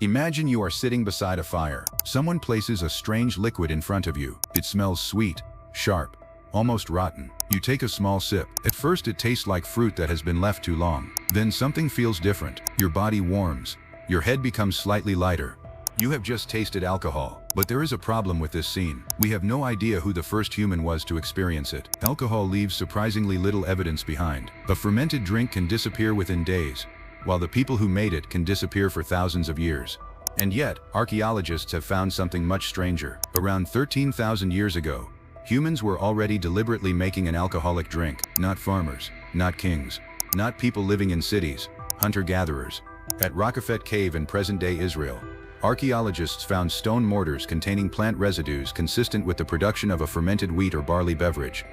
Imagine you are sitting beside a fire. Someone places a strange liquid in front of you. It smells sweet, sharp, almost rotten. You take a small sip. At first it tastes like fruit that has been left too long. Then something feels different. Your body warms. Your head becomes slightly lighter. You have just tasted alcohol. But there is a problem with this scene. We have no idea who the first human was to experience it. Alcohol leaves surprisingly little evidence behind. A fermented drink can disappear within days, while the people who made it can disappear for thousands of years. And yet, archaeologists have found something much stranger. Around 13,000 years ago, humans were already deliberately making an alcoholic drink. Not farmers, not kings, not people living in cities, hunter-gatherers. At Raqefet Cave in present-day Israel, archaeologists found stone mortars containing plant residues consistent with the production of a fermented wheat or barley beverage.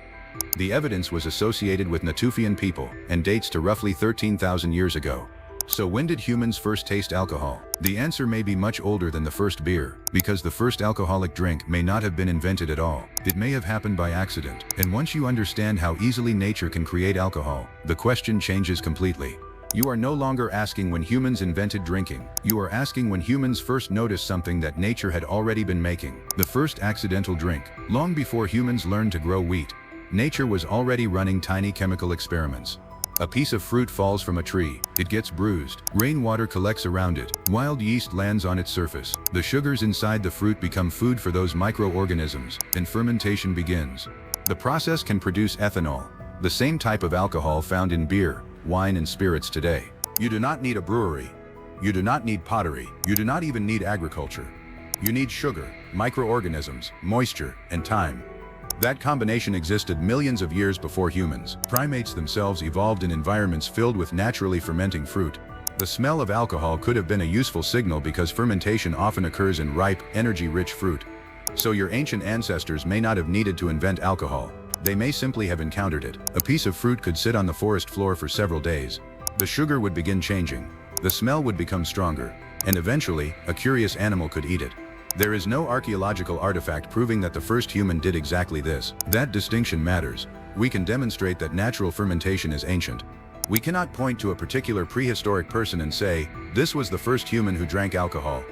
The evidence was associated with Natufian people and dates to roughly 13,000 years ago. So when did humans first taste alcohol? The answer may be much older than the first beer, because the first alcoholic drink may not have been invented at all. It may have happened by accident. And once you understand how easily nature can create alcohol, the question changes completely. You are no longer asking when humans invented drinking. You are asking when humans first noticed something that nature had already been making. The first accidental drink. Long before humans learned to grow wheat, nature was already running tiny chemical experiments. A piece of fruit falls from a tree. It gets bruised. Rainwater collects around it. Wild yeast lands on its surface. The sugars inside the fruit become food for those microorganisms, and fermentation begins. The process can produce ethanol, the same type of alcohol found in beer, wine and spirits today. You do not need a brewery. You do not need pottery. You do not even need agriculture. You need sugar, microorganisms, moisture, and time. That combination existed millions of years before humans. Primates themselves evolved in environments filled with naturally fermenting fruit. The smell of alcohol could have been a useful signal because fermentation often occurs in ripe, energy-rich fruit. So your ancient ancestors may not have needed to invent alcohol. They may simply have encountered it. A piece of fruit could sit on the forest floor for several days. The sugar would begin changing. The smell would become stronger. And eventually, a curious animal could eat it. There is no archaeological artifact proving that the first human did exactly this. That distinction matters. We can demonstrate that natural fermentation is ancient. We cannot point to a particular prehistoric person and say, this was the first human who drank alcohol.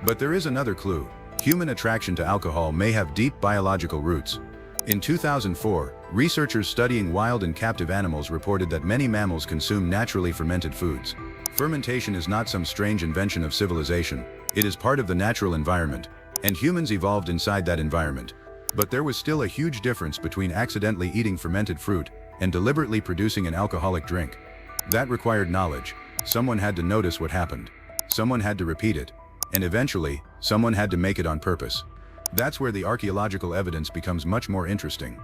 But there is another clue. Human attraction to alcohol may have deep biological roots. In 2004, researchers studying wild and captive animals reported that many mammals consume naturally fermented foods. Fermentation is not some strange invention of civilization. It is part of the natural environment, and humans evolved inside that environment. But there was still a huge difference between accidentally eating fermented fruit and deliberately producing an alcoholic drink. That required knowledge. Someone had to notice what happened. Someone had to repeat it. And eventually, someone had to make it on purpose. That's where the archaeological evidence becomes much more interesting.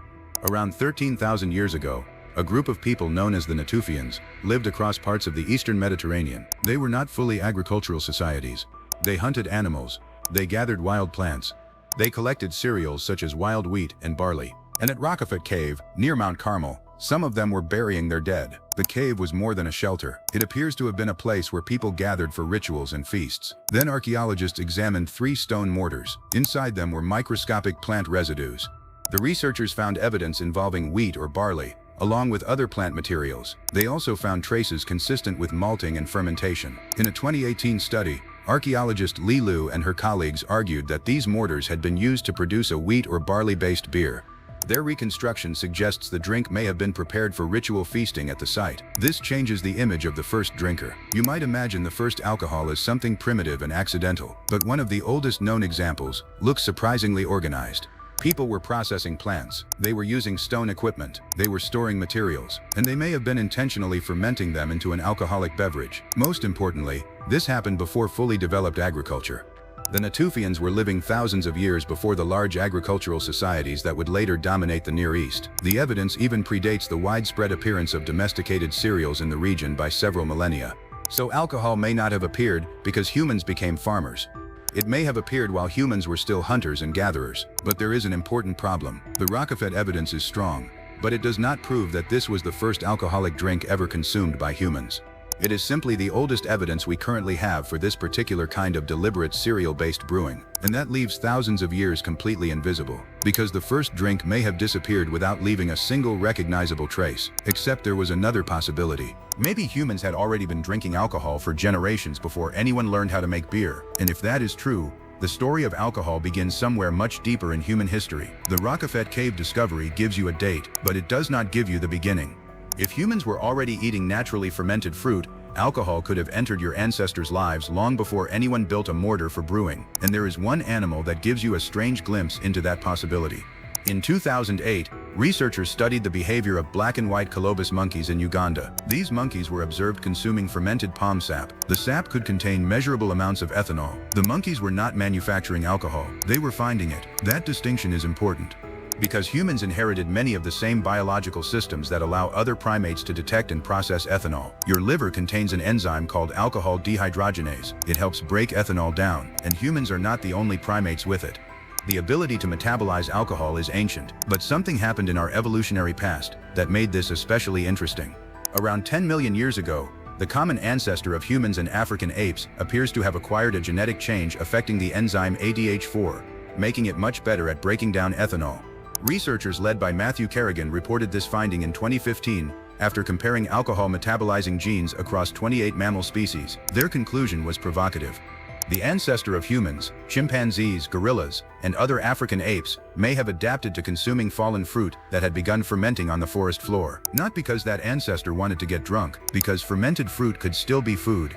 Around 13,000 years ago, a group of people known as the Natufians lived across parts of the eastern Mediterranean. They were not fully agricultural societies. They hunted animals. They gathered wild plants. They collected cereals such as wild wheat and barley. And at Raqefet Cave, near Mount Carmel, some of them were burying their dead. The cave was more than a shelter. It appears to have been a place where people gathered for rituals and feasts. Then archaeologists examined 3 stone mortars. Inside them were microscopic plant residues. The researchers found evidence involving wheat or barley, along with other plant materials. They also found traces consistent with malting and fermentation. In a 2018 study, archaeologist Li Lu and her colleagues argued that these mortars had been used to produce a wheat or barley-based beer. Their reconstruction suggests the drink may have been prepared for ritual feasting at the site. This changes the image of the first drinker. You might imagine the first alcohol as something primitive and accidental, but one of the oldest known examples looks surprisingly organized. People were processing plants, they were using stone equipment, they were storing materials, and they may have been intentionally fermenting them into an alcoholic beverage. Most importantly, this happened before fully developed agriculture. The Natufians were living thousands of years before the large agricultural societies that would later dominate the Near East. The evidence even predates the widespread appearance of domesticated cereals in the region by several millennia. So alcohol may not have appeared because humans became farmers. It may have appeared while humans were still hunters and gatherers. But there is an important problem. The Raqefet evidence is strong, but it does not prove that this was the first alcoholic drink ever consumed by humans. It is simply the oldest evidence we currently have for this particular kind of deliberate cereal-based brewing, and that leaves thousands of years completely invisible, because the first drink may have disappeared without leaving a single recognizable trace. Except there was another possibility. Maybe humans had already been drinking alcohol for generations before anyone learned how to make beer, and if that is true, the story of alcohol begins somewhere much deeper in human history. The Raqefet Cave discovery gives you a date, but it does not give you the beginning. If humans were already eating naturally fermented fruit, alcohol could have entered your ancestors' lives long before anyone built a mortar for brewing. And there is one animal that gives you a strange glimpse into that possibility. In 2008, researchers studied the behavior of black and white colobus monkeys in Uganda. These monkeys were observed consuming fermented palm sap. The sap could contain measurable amounts of ethanol. The monkeys were not manufacturing alcohol. They were finding it. That distinction is important, because humans inherited many of the same biological systems that allow other primates to detect and process ethanol. Your liver contains an enzyme called alcohol dehydrogenase. It helps break ethanol down, and humans are not the only primates with it. The ability to metabolize alcohol is ancient, but something happened in our evolutionary past that made this especially interesting. Around 10 million years ago, the common ancestor of humans and African apes appears to have acquired a genetic change affecting the enzyme ADH4, making it much better at breaking down ethanol. Researchers led by Matthew Kerrigan reported this finding in 2015 after comparing alcohol metabolizing genes across 28 mammal species. Their conclusion was provocative. The ancestor of humans, chimpanzees, gorillas, and other African apes may have adapted to consuming fallen fruit that had begun fermenting on the forest floor. Not because that ancestor wanted to get drunk, because fermented fruit could still be food.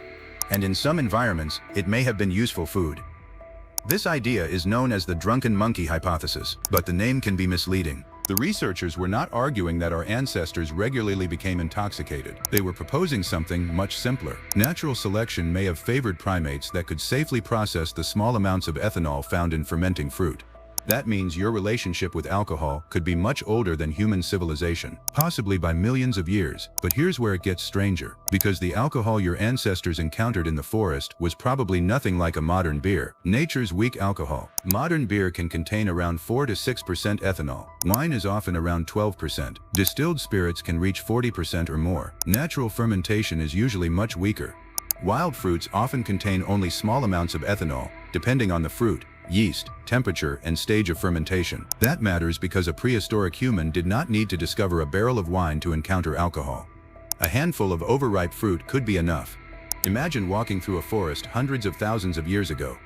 And in some environments, it may have been useful food. This idea is known as the drunken monkey hypothesis, but the name can be misleading. The researchers were not arguing that our ancestors regularly became intoxicated. They were proposing something much simpler. Natural selection may have favored primates that could safely process the small amounts of ethanol found in fermenting fruit. That means your relationship with alcohol could be much older than human civilization, possibly by millions of years. But here's where it gets stranger, because the alcohol your ancestors encountered in the forest was probably nothing like a modern beer, nature's weak alcohol. Modern beer can contain around 4 to 6% ethanol. Wine is often around 12%. Distilled spirits can reach 40% or more. Natural fermentation is usually much weaker. Wild fruits often contain only small amounts of ethanol, depending on the fruit, yeast, temperature, and stage of fermentation. That matters because a prehistoric human did not need to discover a barrel of wine to encounter alcohol. A handful of overripe fruit could be enough. Imagine walking through a forest hundreds of thousands of years ago.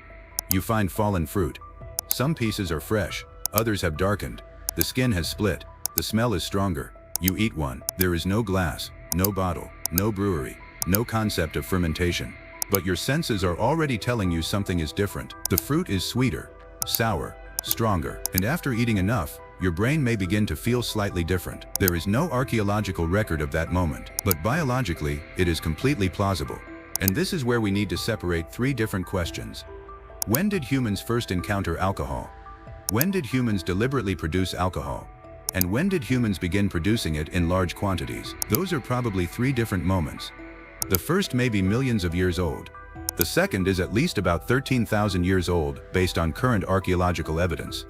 You find fallen fruit. Some pieces are fresh, others have darkened. The skin has split. The smell is stronger. You eat one. There is no glass, no bottle, no brewery, no concept of fermentation. But your senses are already telling you something is different. The fruit is sweeter, sour, stronger, and after eating enough, your brain may begin to feel slightly different. There is no archaeological record of that moment, but biologically, it is completely plausible. And this is where we need to separate three different questions. When did humans first encounter alcohol? When did humans deliberately produce alcohol? And when did humans begin producing it in large quantities? Those are probably three different moments. The first may be millions of years old. The second is at least about 13,000 years old based on current archaeological evidence.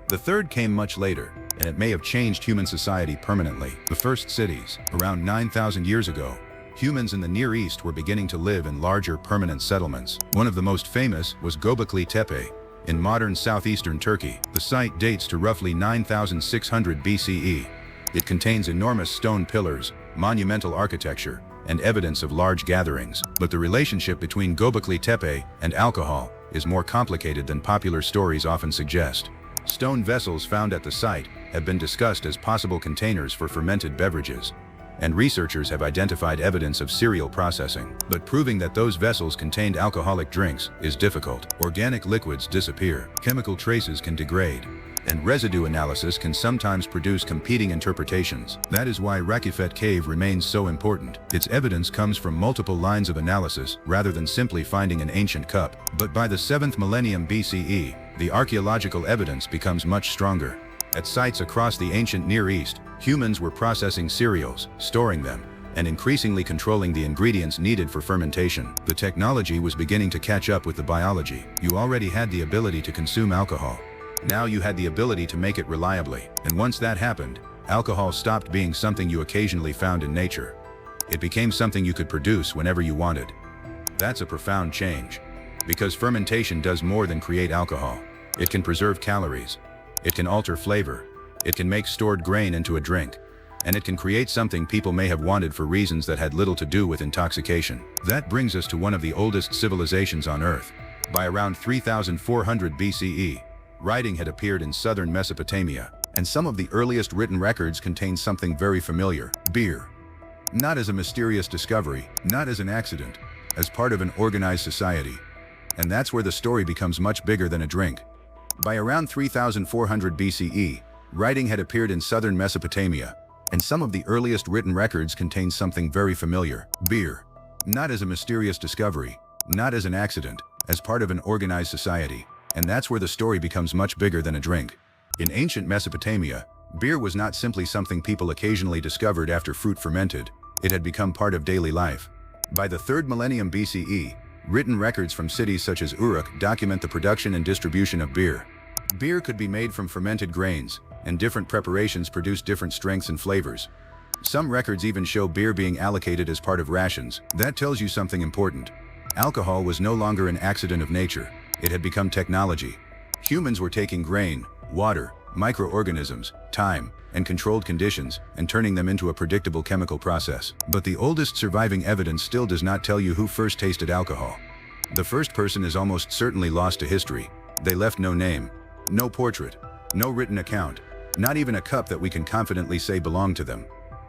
The third came much later, and it may have changed human society permanently. The first cities, around 9,000 years ago, humans in the Near East were beginning to live in larger permanent settlements. One of the most famous was Göbekli Tepe, in modern southeastern Turkey. The site dates to roughly 9,600 BCE. It contains enormous stone pillars, monumental architecture, and evidence of large gatherings. But the relationship between Göbekli Tepe and alcohol is more complicated than popular stories often suggest. Stone vessels found at the site have been discussed as possible containers for fermented beverages, and researchers have identified evidence of cereal processing. But proving that those vessels contained alcoholic drinks is difficult. Organic liquids disappear, chemical traces can degrade, and residue analysis can sometimes produce competing interpretations. That is why Raqefet Cave remains so important. Its evidence comes from multiple lines of analysis rather than simply finding an ancient cup. But by the 7th millennium BCE, the archaeological evidence becomes much stronger. At sites across the ancient Near East, humans were processing cereals, storing them, and increasingly controlling the ingredients needed for fermentation. The technology was beginning to catch up with the biology. You already had the ability to consume alcohol. Now you had the ability to make it reliably. And once that happened, alcohol stopped being something you occasionally found in nature. It became something you could produce whenever you wanted. That's a profound change. Because fermentation does more than create alcohol. It can preserve calories. It can alter flavor. It can make stored grain into a drink. And it can create something people may have wanted for reasons that had little to do with intoxication. That brings us to one of the oldest civilizations on Earth. By around 3400 BCE, writing had appeared in southern Mesopotamia, and some of the earliest written records contain something very familiar: beer. Not as a mysterious discovery, not as an accident, as part of an organized society. And that's where the story becomes much bigger than a drink. By around 3400 BCE, writing had appeared in southern Mesopotamia, and some of the earliest written records contain something very familiar: beer. Not as a mysterious discovery, not as an accident, as part of an organized society. And that's where the story becomes much bigger than a drink. In ancient Mesopotamia, beer was not simply something people occasionally discovered after fruit fermented. It had become part of daily life. By the 3rd millennium BCE, written records from cities such as Uruk document the production and distribution of beer. Beer could be made from fermented grains, and different preparations produce different strengths and flavors. Some records even show beer being allocated as part of rations. That tells you something important. Alcohol was no longer an accident of nature. It had become technology. Humans were taking grain, water, microorganisms, time, and controlled conditions, and turning them into a predictable chemical process. But the oldest surviving evidence still does not tell you who first tasted alcohol. The first person is almost certainly lost to history. They left no name, no portrait, no written account, not even a cup that we can confidently say belonged to them.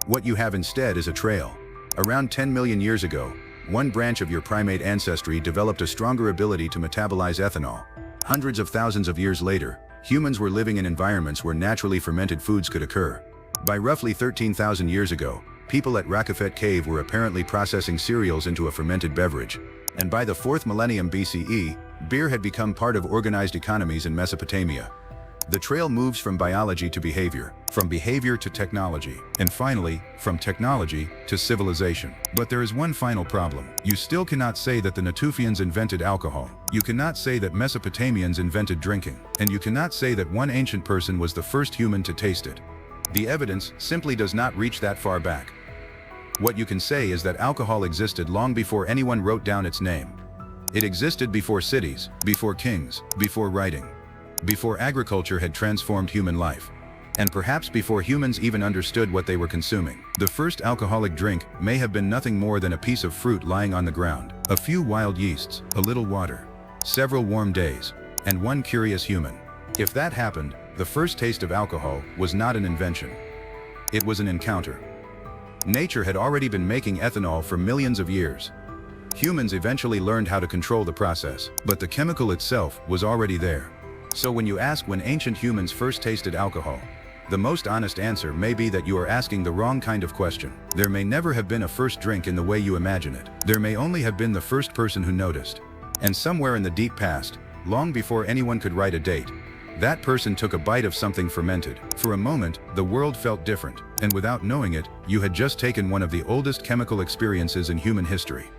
What you have instead is a trail. Around 10 million years ago, one branch of your primate ancestry developed a stronger ability to metabolize ethanol. Hundreds of thousands of years later, humans were living in environments where naturally fermented foods could occur. By roughly 13,000 years ago, people at Raqefet Cave were apparently processing cereals into a fermented beverage. And by the 4th millennium BCE, beer had become part of organized economies in Mesopotamia. The trail moves from biology to behavior, from behavior to technology, and finally, from technology to civilization. But there is one final problem. You still cannot say that the Natufians invented alcohol. You cannot say that Mesopotamians invented drinking. And you cannot say that one ancient person was the first human to taste it. The evidence simply does not reach that far back. What you can say is that alcohol existed long before anyone wrote down its name. It existed before cities, before kings, before writing, before agriculture had transformed human life, and perhaps before humans even understood what they were consuming. The first alcoholic drink may have been nothing more than a piece of fruit lying on the ground, a few wild yeasts, a little water, several warm days, and one curious human. If that happened, the first taste of alcohol was not an invention. It was an encounter. Nature had already been making ethanol for millions of years. Humans eventually learned how to control the process, but the chemical itself was already there. So when you ask when ancient humans first tasted alcohol, the most honest answer may be that you are asking the wrong kind of question. There may never have been a first drink in the way you imagine it. There may only have been the first person who noticed. And somewhere in the deep past, long before anyone could write a date, that person took a bite of something fermented. For a moment, the world felt different, and without knowing it, you had just taken one of the oldest chemical experiences in human history.